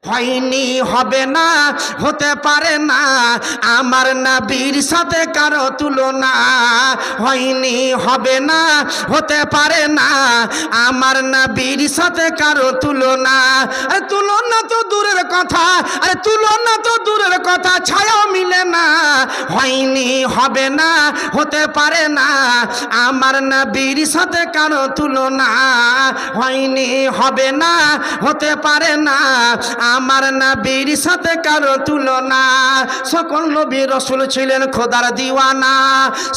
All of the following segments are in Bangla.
হয়নি, হবে না, হতে পারে না আমার নবীর সাথে কারো তুলনা। হয়নি, হবে না, হতে পারে না আমার নবীর সাথে কারো তুলনা। আরে তুলনা তো দূরের কথা, আরে তুলনা তো দূরের কথা, ছায়াও মিলে না। হয়নি, হবে না, হতে পারে না আমার নবীর সাথে কারো তুলনা। হয়নি, হবে না, হতে পারে না আমার নবীর সাথে কারো তুলনা। সকল নবী রাসূল ছিলেন খোদার দিওয়ানা,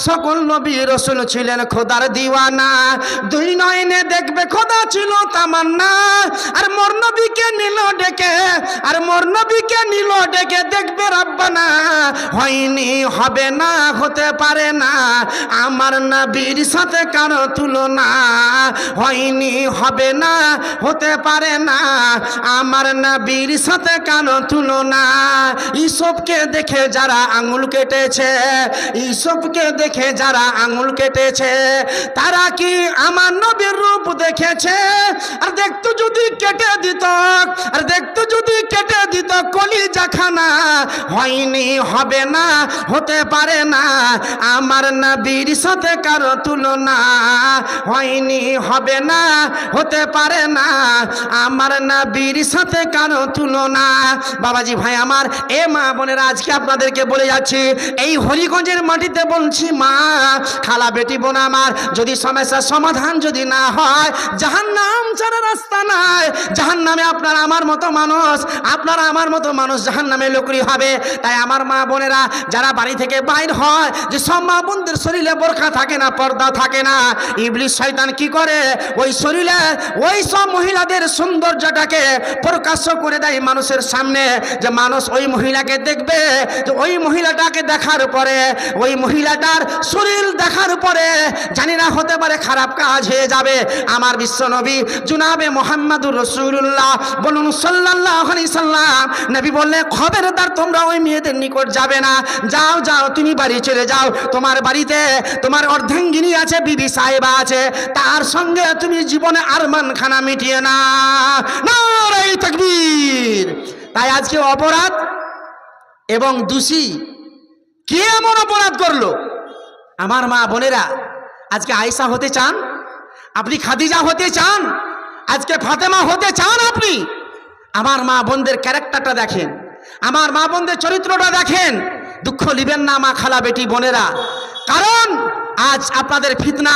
সকল নবী রাসূল ছিলেন খোদার দিওয়ানা। দুই নয়নে দেখবে খোদা ছিল তামান্না। আর মোর নবীকে নিল ডেকে, আর মোর নবীকে নিল ডেকে দেখবে রব্বানা। হয়নি, হবে না, হতে পারে না আমার নবীর সাথে কারো তুলনা। হয়নি, হবে না, হতে পারে না আমার নবীর সাথে কারো তুলনা। ইসবকে দেখে যারা আঙুল কেটেছে, ইসবকে দেখে যারা আঙুল কেটেছে, তারা কি আমার নবীর রূপ দেখেছে? আর দেখতো যদি কেটে দিত, আর দেখতো যদি কেটে দিত কলিজাখানা। হয়নি, হবে না, হতে পারে না আমার নবীর সাথে কারো তুলনা। হয়নি, হবে না, হতে পারে না আমার নবীর সাথে কারো তুলনা। বাবাজি ভাই আমার, এ মা বোনেরা, আজকে আপনাদেরকে বলে যাচ্ছি, এই হরিগঞ্জের মাটিতে বলছি মা, খালা, বেটি, বোন আমার, যদি সমস্যার সমাধান যদি না হয়, জাহান্নাম ছাড়া রাস্তা নাই। জাহান্নামে আপনার আমার মতো মানুষ, আপনারা আমার মতো মানুষ জাহান্নামে লোকরি হবে। তাই আমার মা বোনেরা যারা বাড়ি থেকে বাইর হয়, যে সব মা বোনদের শরীরে বোরখা থাকে না, পর্দা থাকে না, ইবলিস শয়তান কি করে, ওই শরীরে ওই সব মহিলাদের সৌন্দর্যটাকে প্রকাশ্য করে দেয় মানুষের সামনে, যে মানুষ ওই মহিলাকে দেখবে, যে ওই মহিলাটাকে দেখার পরে, ওই মহিলাটার শরীর দেখার পরে জানি না হতে পারে খারাপ কাজ হয়ে যাবে। আমার বিশ্বনবী জনাবে মুহাম্মদুর রাসূলুল্লাহ বলুন সাল্লাল্লাহু আলাইহি সাল্লাম, নবী বললেন, খবরদার তোমরা ওই মেয়েদের নিকট যাবে না। যাও যাও, তুমি বাড়ি চলে যাও, তোমার বাড়িতে তোমার অর্ধাঙ্গিনী আছে, বিবি সাহেবা আছে, তার সঙ্গে তুমি জীবনে আরমান খানা মিটিয়ে না। নারে তাকবীর। তাই আজকে অপরাধ এবং দোষী কে এমন অপরাধ করলো? আমার মা বোনেরা, আজকে আয়েশা হতে চান আপনি, খাদিজা হতে চান, আজকে ফাতেমা হতে চান আপনি? আমার মা বোনদের ক্যারেক্টারটা দেখেন, আমার মা বোনদের চরিত্রটা দেখেন। দুঃখ নিবেন না মা, খালা, বেটি, বোনেরা, কারণ আজ আপনাদের ফিতনা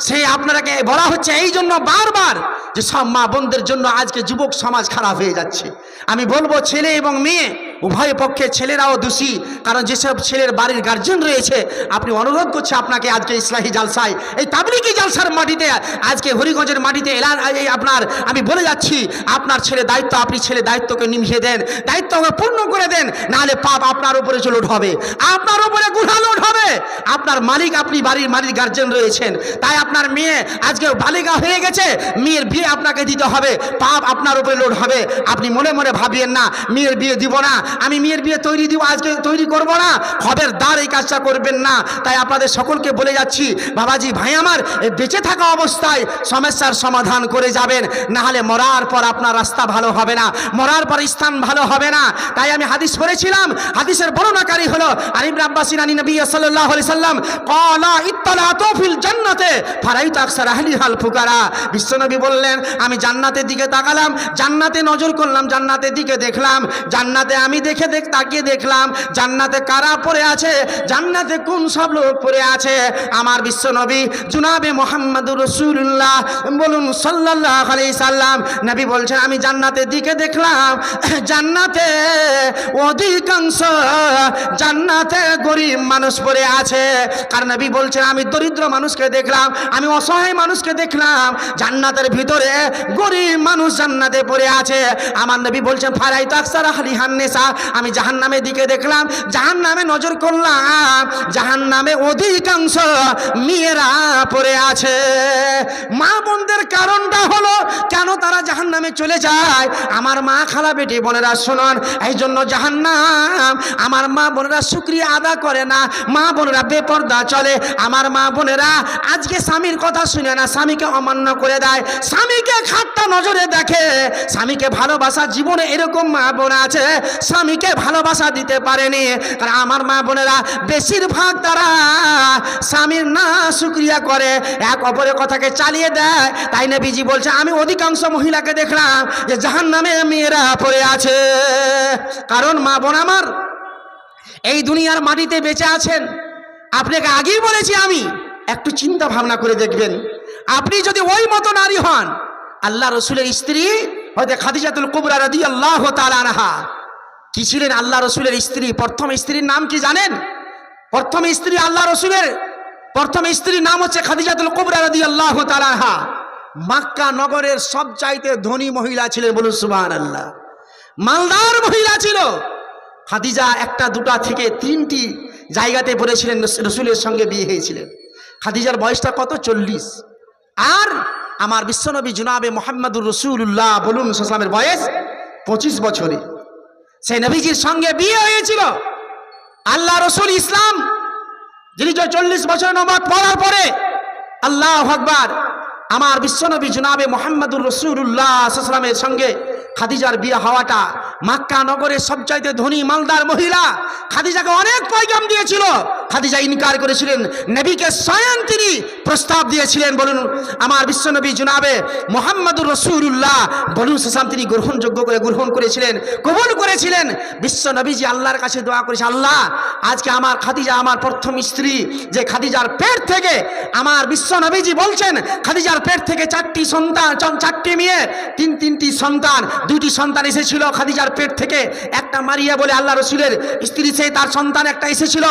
সেই আপনারাকে বলা হচ্ছে এই জন্য বারবার, যে সব মা বোনদের জন্য আজকে যুবক সমাজ খারাপ হয়ে যাচ্ছে। আমি বলবো ছেলে এবং মেয়ে উভয় পক্ষে, ছেলেরাও দোষী, কারণ যেসব ছেলের বাড়ির গার্জেন রয়েছে, আপনি অনুরোধ করছে আপনাকে আজকে ইসলাহি জালসায়, এই তাবলিগি জালসার মাটিতে, আজকে হরিগঞ্জের মাটিতে এলান আপনার, আমি বলে যাচ্ছি, আপনার ছেলে দায়িত্ব, আপনি ছেলে দায়িত্বকে নিভিয়ে দেন, দায়িত্বকে পূর্ণ করে দেন, নাহলে পাপ আপনার উপরে লোড হবে, আপনার উপরে গুনাহ লোড হবে। আপনার মালিক, আপনি বাড়ির মালিক গার্জেন রয়েছেন, তাই আপনার মেয়ে আজকে বালিকা হয়ে গেছে, মেয়ের বিয়ে আপনাকে দিতে হবে, পাপ আপনার উপরে লোড হবে। আপনি মনে মনে ভাবিয়েন না মেয়ের বিয়ে দিব না, আমি মেয়ের বিয়ে তৈরি দিব, আজকে তৈরি করব না, খবরদার এই কাজটা করবেন না। তাই আপনাদের সকলকে বলে যাচ্ছি, বাবাজি ভাই আমার, বেঁচে থাকা অবস্থায় সমস্যার সমাধান করে যাবেন, না হলে মরার পর আপনার রাস্তা ভালো হবে না, মরার পর স্থান ভালো হবে না। তাই আমি হাদিস পড়েছিলাম, হাদিসের বর্ণনাকারী হলো আন ইবনে আব্বাস আন নবী সাল্লাল্লাহু আলাইহি সাল্লাম ক্বালা ইত্তালাতু ফিল জান্নাতে ফারাইতু আকসার আহলিহাল ফুকারা। বিশ্বনবী বললেন, আমি জান্নাতের দিকে তাকালাম, জান্নাতে নজর করলাম, জান্নাতের দিকে দেখলাম, জান্নাতে আমি তাকিয়ে দেখলাম, জান্নাতে কারা পড়ে আছে, জান্নাতে কোন সব লোক পড়ে আছে। আমার বিশ্বনবী জনাবে মুহাম্মদুর রাসূলুল্লাহ বলুন সাল্লাল্লাহু আলাইহি সাল্লাম, নবী বলছেন, আমি জান্নাতের দিকে দেখলাম, জান্নাতে অধিকাংশ জান্নাতে গরিব মানুষ পড়ে আছে। কারণ নবী বলছেন, আমি দরিদ্র মানুষকে দেখলাম, আমি অসহায় মানুষকে দেখলাম, জান্নাতের ভিতরে গরিব মানুষ জান্নাতে পড়ে আছে। আমার নবী বলছেন, ফারাইতু আকসার আহলিহান নিসা, আমি জাহান্নামের দিকে দেখলাম, জাহান্নামে নজর করলাম, জাহান্নামে অধিকাংশ মেয়েরা পড়ে আছে। মা বোনদের কারণটা হলো কেন তারা জাহান্নামে চলে যায়। আমার মা, খালা, বেটি, বোনেরা শুনুন, এই জন্য জাহান্নাম আমার মা বোনেরা শুকরিয়া আদা করে না, মা বোনেরা বেপরদা চলে। আমার আমার মা বোনেরা আজকে স্বামীর কথা শুনে না, স্বামীকে অমান্য করে দেয়, স্বামীকে খাট্টা নজরে দেখে, স্বামীকে ভালোবাসা জীবনে এরকম মা বোন আছে স্বামীকে ভালোবাসা দিতে পারেনি। কারণ আমার মা বোনেরা বেশিরভাগ তারা স্বামীর না শুকরিয়া করে, এক অপরের কথাকে চালিয়ে দেয়। তাই নবীজি বলছে আমি অধিকাংশ মহিলাকে দেখলাম যে জাহান্নামে মেয়েরা পড়ে আছে। কারণ মা বোন আমার এই দুনিয়ার মাটিতে বেঁচে আছেন। আপনাকে আগেই বলেছি আমি, একটু চিন্তা ভাবনা করে দেখবেন, আপনি যদি ওই মতো নারী হন, আল্লাহ রসুলের স্ত্রী হয়তো খাদিজাতুল কুবরা রাদিয়াল্লাহু তাআলা আনহা কি ছিলেন? আল্লাহ রসুলের স্ত্রী। প্রথম স্ত্রীর নাম কি জানেন? প্রথম স্ত্রী আল্লাহ রসুলের প্রথম স্ত্রীর নাম হচ্ছে খাদিজাতুল কুবরা রাদিয়াল্লাহু তাআলা আনহা। মক্কা নগরের সবচাইতে ধনী মহিলা ছিলেন, বলুন সুবহানাল্লাহ। মালদার মহিলা ছিল খাদিজা। একটা দুটা থেকে তিনটি জায়গাতে পড়েছিলেন, রসুলের সঙ্গে বিয়ে হয়েছিলেন। খাদিজার বয়সটা কত? 40। আর আমার বিশ্বনবী জনাবে মুহাম্মদুর রাসূলুল্লাহ বলুন সাল্লামের বয়স 25 বছরে সেই নবীজির সঙ্গে বিয়ে হয়েছিল। আল্লাহ রসুল ইসলাম যিনি 40 বছর নমাজ পড়ার পরে আল্লাহু আকবার আমার বিশ্বনবী জনাবে মুহাম্মদুর রাসূলুল্লাহ সাল্লামের সঙ্গে খাদিজার বিয়ে হওয়াটা, মক্কা নগরের সবচাইতে ধনী মালদার মহিলা খাদিজাকে অনেক পয়গাম দিয়েছিল, খাদিজা ইনকার করেছিলেন। নবীকে স্বয়ং তিনি প্রস্তাব দিয়েছিলেন, বলুন আমার বিশ্বনবী জনাবে মুহাম্মদুর রাসূলুল্লাহ বলুন সাল্লাম তিনি গ্রহণ করেছিলেন, কবুল করেছিলেন। বিশ্বনবীজি আল্লাহর কাছে দোয়া করেছে, আল্লাহ আজকে আমার খাদিজা আমার প্রথম স্ত্রী, যে খাদিজার পেট থেকে আমার বিশ্বনবীজি বলছেন খাদিজার পেট থেকে 4টি সন্তান, 4টি মেয়ে, 3টি সন্তান, 2টি সন্তান এসেছিল খাদিজার পেট থেকে। একটা মারিয়া বলে আল্লাহ রসুলের স্ত্রী, সেই তার সন্তান একটা এসেছিল।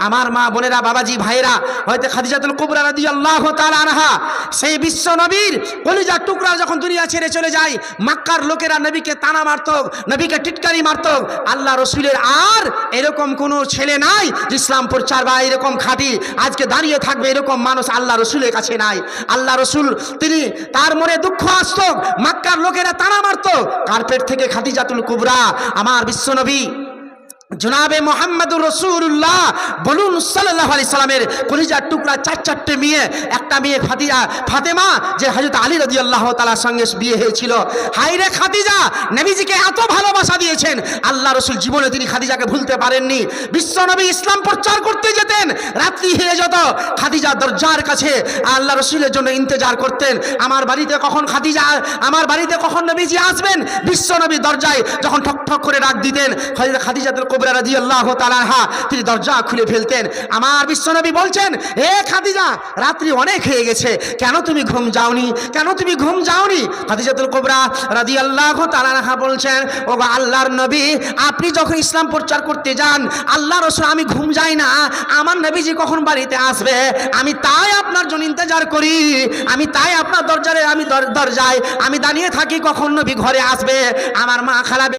আমার মা বোনেরা, বাবাজি, ভাইরা, হয়তো খাদিজাতুল কুবরা রাদিয়াল্লাহু তাআলা আনহা সেই বিশ্ব নবীর কলিজার টুকরা যখন দুনিয়া ছেড়ে চলে যায়, মক্কার লোকেরা নবীকে তানা মারত, নবীকে টিটকারি মারত। আল্লাহ রসুলের আর এরকম কোনো ছেলে নাই যে ইসলাম প্রচার বা এরকম খাঁটি আজকে দাঁড়িয়ে থাকবে, এরকম মানুষ আল্লাহ রসুলের কাছে নাই। আল্লাহ রসুল তিনি তার মনে দুঃখ আসত, মক্কার লোকেরা তানা মারত, কার্পেট থেকে খাদিজাতুল কুবরা আমার বিশ্বনবী জনাবে মুহাম্মদুর রাসূলুল্লাহ বলুন সাল্লাল্লাহু আলাইহি সাল্লামের কলিজার টুকরা 4টি মেয়ে, একটা মেয়ে ফাতেমা যে হযরত আলী রাদিয়াল্লাহু তাআলার সঙ্গে বিয়ে হয়েছিল। হায়রে খাদিজা নবীজিকে এত ভালোবাসা দিয়েছেন, আল্লাহ রাসূল জীবনে তিনি খাদিজাকে ভুলতে পারেননি। বিশ্বনবী ইসলাম প্রচার করতে যেতেন, রাত্রি হয়ে যেত, খাদিজা দরজার কাছে আল্লাহ রাসূলের জন্য ইন্তজার করতেন। আমার বাড়িতে কখন নবীজি আসবেন? বিশ্বনবী দরজায় যখন ঠক ঠক করে ডাক দিতেন, খাদিজাতুল কুবরা রাদিয়াল্লাহু তাআলা আনহা তিনি দরজা খুলে ফেলতেন। আমার বিশ্বনবী বলছেন, হে খাদিজা রাত্রি অনেক হয়ে গেছে, কেন তুমি ঘুম যাওনি? খাদিজাতুল কুবরা রাদিয়াল্লাহু তাআলা আনহা বলছেন, ওগো আল্লাহর নবী, আপনি যখন ইসলাম প্রচার করতে যান আল্লাহ রাসূল আমি ঘুম যাই না, আমার নবীজি কখন বাড়িতে আসবে আমি তাই আপনার জন্য ইন্তজার করি, আমি তাই আপনার দরজায় আমি দাঁড়িয়ে থাকি কখন নবী ঘরে আসবে। আমার মা খালা